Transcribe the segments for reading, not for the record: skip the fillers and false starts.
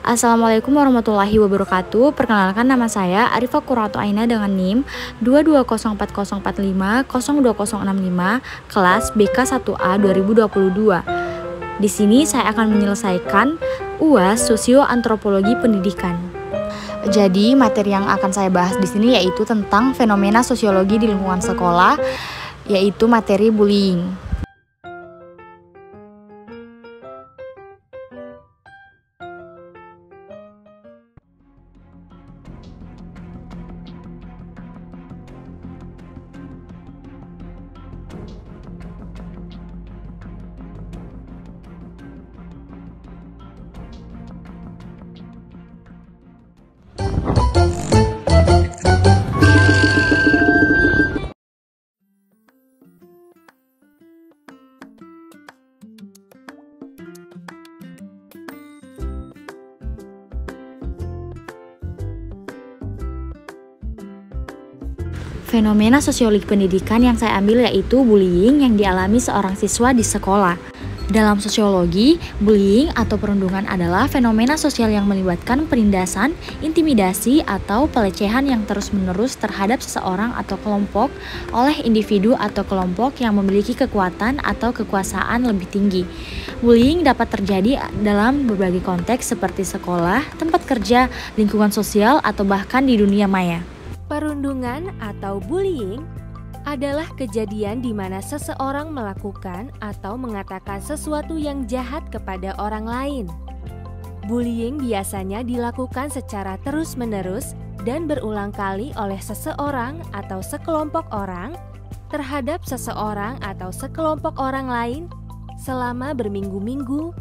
Assalamualaikum warahmatullahi wabarakatuh. Perkenalkan, nama saya Arifah Qurratu Aina dengan NIM 2204045020065 kelas BK1A 2022. Di sini saya akan menyelesaikan UAS Sosio-Antropologi Pendidikan. Jadi materi yang akan saya bahas di sini yaitu tentang fenomena sosiologi di lingkungan sekolah, yaitu materi bullying. Fenomena sosiologi pendidikan yang saya ambil yaitu bullying yang dialami seorang siswa di sekolah. Dalam sosiologi, bullying atau perundungan adalah fenomena sosial yang melibatkan penindasan, intimidasi, atau pelecehan yang terus-menerus terhadap seseorang atau kelompok oleh individu atau kelompok yang memiliki kekuatan atau kekuasaan lebih tinggi. Bullying dapat terjadi dalam berbagai konteks seperti sekolah, tempat kerja, lingkungan sosial, atau bahkan di dunia maya. Perundungan atau bullying adalah kejadian di mana seseorang melakukan atau mengatakan sesuatu yang jahat kepada orang lain. Bullying biasanya dilakukan secara terus-menerus dan berulang kali oleh seseorang atau sekelompok orang terhadap seseorang atau sekelompok orang lain selama berminggu-minggu,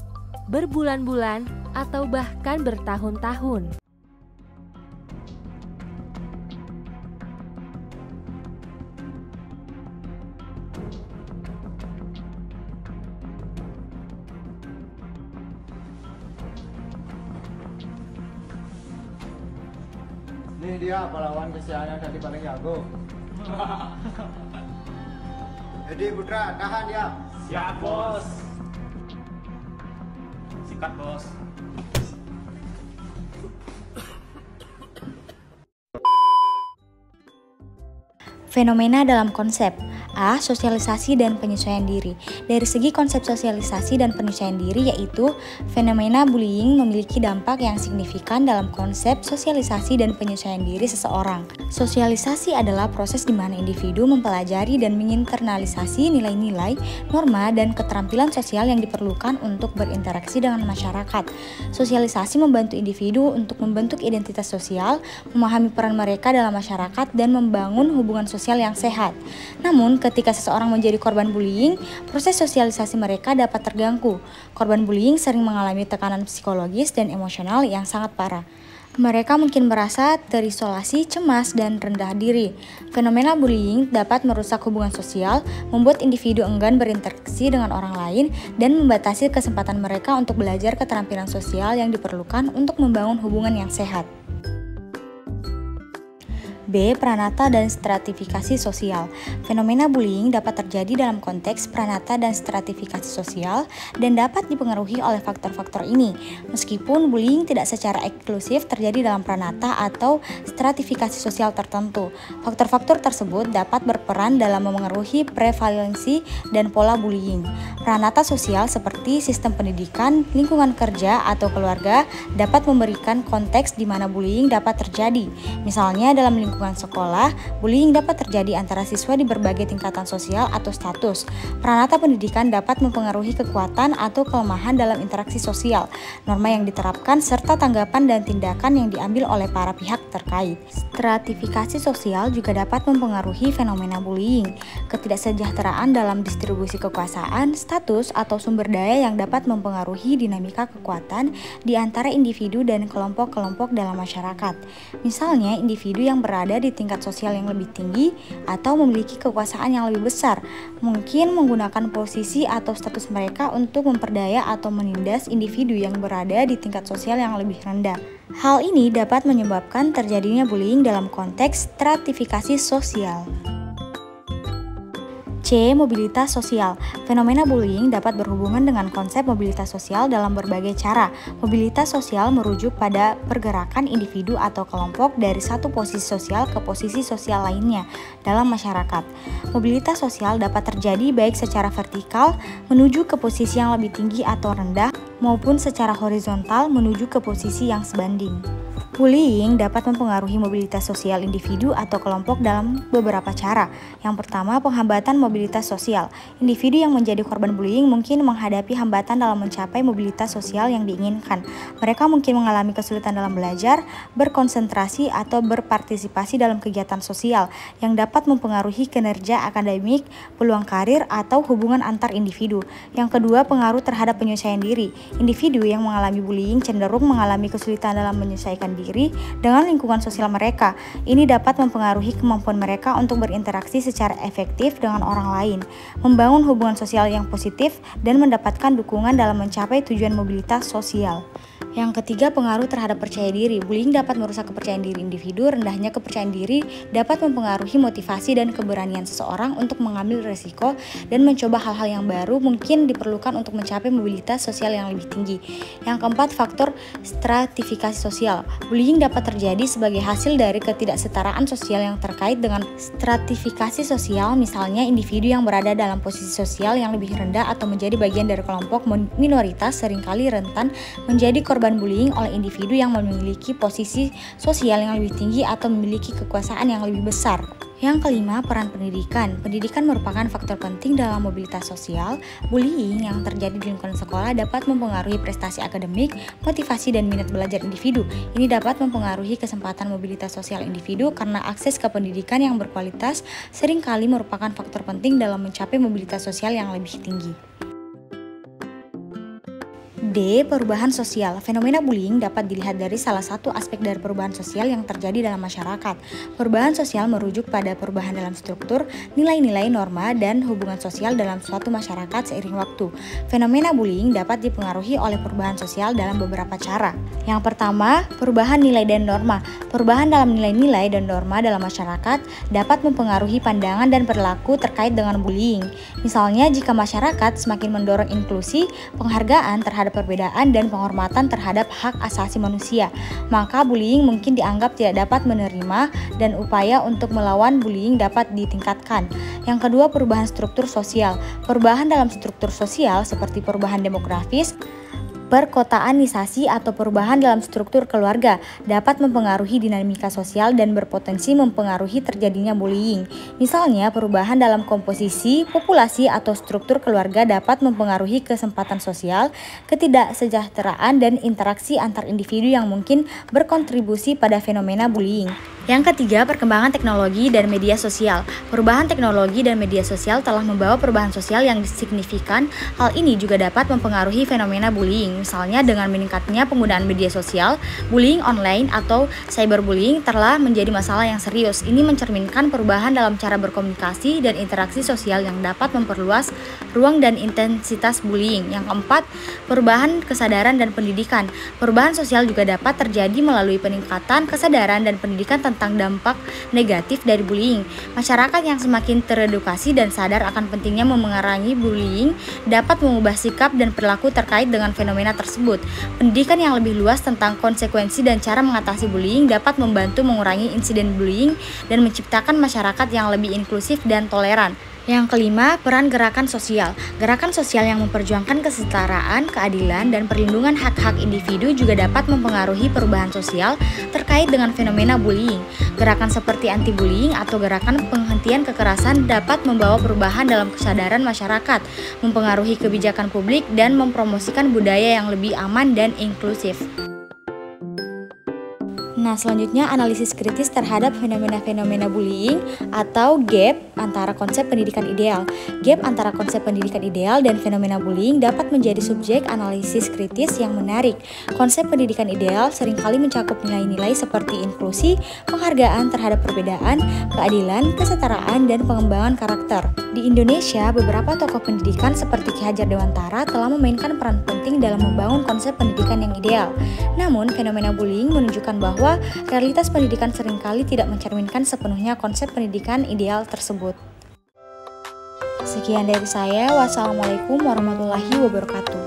berbulan-bulan, atau bahkan bertahun-tahun. Nih dia pahlawan kesayangan tadi paling jago. Jadi Putra, tahan ya. Siap, Bos. Sikat, Bos. Fenomena dalam konsep A. Sosialisasi dan penyesuaian diri. Dari segi konsep sosialisasi dan penyesuaian diri, yaitu fenomena bullying memiliki dampak yang signifikan dalam konsep sosialisasi dan penyesuaian diri seseorang. Sosialisasi adalah proses di mana individu mempelajari dan menginternalisasi nilai-nilai, norma, dan keterampilan sosial yang diperlukan untuk berinteraksi dengan masyarakat. Sosialisasi membantu individu untuk membentuk identitas sosial, memahami peran mereka dalam masyarakat, dan membangun hubungan sosial yang sehat. Namun, ketika seseorang menjadi korban bullying, proses sosialisasi mereka dapat terganggu. Korban bullying sering mengalami tekanan psikologis dan emosional yang sangat parah. Mereka mungkin merasa terisolasi, cemas, dan rendah diri. Fenomena bullying dapat merusak hubungan sosial, membuat individu enggan berinteraksi dengan orang lain, dan membatasi kesempatan mereka untuk belajar keterampilan sosial yang diperlukan untuk membangun hubungan yang sehat. B. Pranata dan stratifikasi sosial. Fenomena bullying dapat terjadi dalam konteks pranata dan stratifikasi sosial dan dapat dipengaruhi oleh faktor-faktor ini. Meskipun bullying tidak secara eksklusif terjadi dalam pranata atau stratifikasi sosial tertentu, faktor-faktor tersebut dapat berperan dalam memengaruhi prevalensi dan pola bullying. Pranata sosial seperti sistem pendidikan, lingkungan kerja, atau keluarga dapat memberikan konteks di mana bullying dapat terjadi. Misalnya dalam lingkungan sekolah, bullying dapat terjadi antara siswa di berbagai tingkatan sosial atau status. Pranata pendidikan dapat mempengaruhi kekuatan atau kelemahan dalam interaksi sosial, norma yang diterapkan, serta tanggapan dan tindakan yang diambil oleh para pihak terkait. Stratifikasi sosial juga dapat mempengaruhi fenomena bullying. Ketidaksejahteraan dalam distribusi kekuasaan, status, atau sumber daya yang dapat mempengaruhi dinamika kekuatan di antara individu dan kelompok-kelompok dalam masyarakat. Misalnya, individu yang berada di tingkat sosial yang lebih tinggi atau memiliki kekuasaan yang lebih besar, mungkin menggunakan posisi atau status mereka untuk memperdaya atau menindas individu yang berada di tingkat sosial yang lebih rendah. Hal ini dapat menyebabkan terjadinya bullying dalam konteks stratifikasi sosial. C. Mobilitas sosial. Fenomena bullying dapat berhubungan dengan konsep mobilitas sosial dalam berbagai cara. Mobilitas sosial merujuk pada pergerakan individu atau kelompok dari satu posisi sosial ke posisi sosial lainnya dalam masyarakat. Mobilitas sosial dapat terjadi baik secara vertikal menuju ke posisi yang lebih tinggi atau rendah maupun secara horizontal menuju ke posisi yang sebanding. Bullying dapat mempengaruhi mobilitas sosial individu atau kelompok dalam beberapa cara. Yang pertama, penghambatan mobilitas sosial. Individu yang menjadi korban bullying mungkin menghadapi hambatan dalam mencapai mobilitas sosial yang diinginkan. Mereka mungkin mengalami kesulitan dalam belajar, berkonsentrasi, atau berpartisipasi dalam kegiatan sosial yang dapat mempengaruhi kinerja akademik, peluang karir, atau hubungan antar individu. Yang kedua, pengaruh terhadap penyesuaian diri. Individu yang mengalami bullying cenderung mengalami kesulitan dalam menyesuaikan diri dengan lingkungan sosial mereka. Ini dapat mempengaruhi kemampuan mereka untuk berinteraksi secara efektif dengan orang lain, membangun hubungan sosial yang positif, dan mendapatkan dukungan dalam mencapai tujuan mobilitas sosial. Yang ketiga, pengaruh terhadap percaya diri. Bullying dapat merusak kepercayaan diri individu. Rendahnya kepercayaan diri dapat mempengaruhi motivasi dan keberanian seseorang untuk mengambil risiko dan mencoba hal-hal yang baru mungkin diperlukan untuk mencapai mobilitas sosial yang lebih tinggi. Yang keempat, faktor stratifikasi sosial. Bullying dapat terjadi sebagai hasil dari ketidaksetaraan sosial yang terkait dengan stratifikasi sosial, misalnya individu yang berada dalam posisi sosial yang lebih rendah atau menjadi bagian dari kelompok minoritas seringkali rentan menjadi korban bullying oleh individu yang memiliki posisi sosial yang lebih tinggi atau memiliki kekuasaan yang lebih besar. Yang kelima, peran pendidikan. Pendidikan merupakan faktor penting dalam mobilitas sosial. Bullying yang terjadi di lingkungan sekolah dapat mempengaruhi prestasi akademik, motivasi, dan minat belajar individu. Ini dapat mempengaruhi kesempatan mobilitas sosial individu karena akses ke pendidikan yang berkualitas seringkali merupakan faktor penting dalam mencapai mobilitas sosial yang lebih tinggi. D. Perubahan sosial. Fenomena bullying dapat dilihat dari salah satu aspek dari perubahan sosial yang terjadi dalam masyarakat. Perubahan sosial merujuk pada perubahan dalam struktur, nilai-nilai, norma, dan hubungan sosial dalam suatu masyarakat seiring waktu. Fenomena bullying dapat dipengaruhi oleh perubahan sosial dalam beberapa cara. Yang pertama, perubahan nilai dan norma. Perubahan dalam nilai-nilai dan norma dalam masyarakat dapat mempengaruhi pandangan dan perilaku terkait dengan bullying. Misalnya, jika masyarakat semakin mendorong inklusi, penghargaan terhadap perbedaan, dan penghormatan terhadap hak asasi manusia, maka bullying mungkin dianggap tidak dapat menerima dan upaya untuk melawan bullying dapat ditingkatkan. Yang kedua, perubahan struktur sosial. Perubahan dalam struktur sosial seperti perubahan demografis, perkotaanisasi, atau perubahan dalam struktur keluarga dapat mempengaruhi dinamika sosial dan berpotensi mempengaruhi terjadinya bullying. Misalnya, perubahan dalam komposisi, populasi, atau struktur keluarga dapat mempengaruhi kesempatan sosial, ketidaksejahteraan, dan interaksi antar individu yang mungkin berkontribusi pada fenomena bullying. Yang ketiga, perkembangan teknologi dan media sosial. Perubahan teknologi dan media sosial telah membawa perubahan sosial yang signifikan. Hal ini juga dapat mempengaruhi fenomena bullying. Misalnya, dengan meningkatnya penggunaan media sosial, bullying online atau cyberbullying telah menjadi masalah yang serius. Ini mencerminkan perubahan dalam cara berkomunikasi dan interaksi sosial yang dapat memperluas ruang dan intensitas bullying. Yang keempat, perubahan kesadaran dan pendidikan. Perubahan sosial juga dapat terjadi melalui peningkatan kesadaran dan pendidikan tentang dampak negatif dari bullying. Masyarakat yang semakin teredukasi dan sadar akan pentingnya memengarangi bullying dapat mengubah sikap dan perilaku terkait dengan fenomena tersebut. Pendidikan yang lebih luas tentang konsekuensi dan cara mengatasi bullying dapat membantu mengurangi insiden bullying dan menciptakan masyarakat yang lebih inklusif dan toleran. Yang kelima, peran gerakan sosial. Gerakan sosial yang memperjuangkan kesetaraan, keadilan, dan perlindungan hak-hak individu juga dapat mempengaruhi perubahan sosial terkait dengan fenomena bullying. Gerakan seperti anti-bullying atau gerakan penghentian kekerasan dapat membawa perubahan dalam kesadaran masyarakat, mempengaruhi kebijakan publik, dan mempromosikan budaya yang lebih aman dan inklusif. Nah, selanjutnya analisis kritis terhadap fenomena-fenomena bullying atau gap antara konsep pendidikan ideal. Gap antara konsep pendidikan ideal dan fenomena bullying dapat menjadi subjek analisis kritis yang menarik. Konsep pendidikan ideal seringkali mencakup nilai-nilai seperti inklusi, penghargaan terhadap perbedaan, keadilan, kesetaraan, dan pengembangan karakter. Di Indonesia, beberapa tokoh pendidikan seperti Ki Hajar Dewantara telah memainkan peran penting dalam membangun konsep pendidikan yang ideal. Namun, fenomena bullying menunjukkan bahwa realitas pendidikan seringkali tidak mencerminkan sepenuhnya konsep pendidikan ideal tersebut. Sekian dari saya. Wassalamualaikum warahmatullahi wabarakatuh.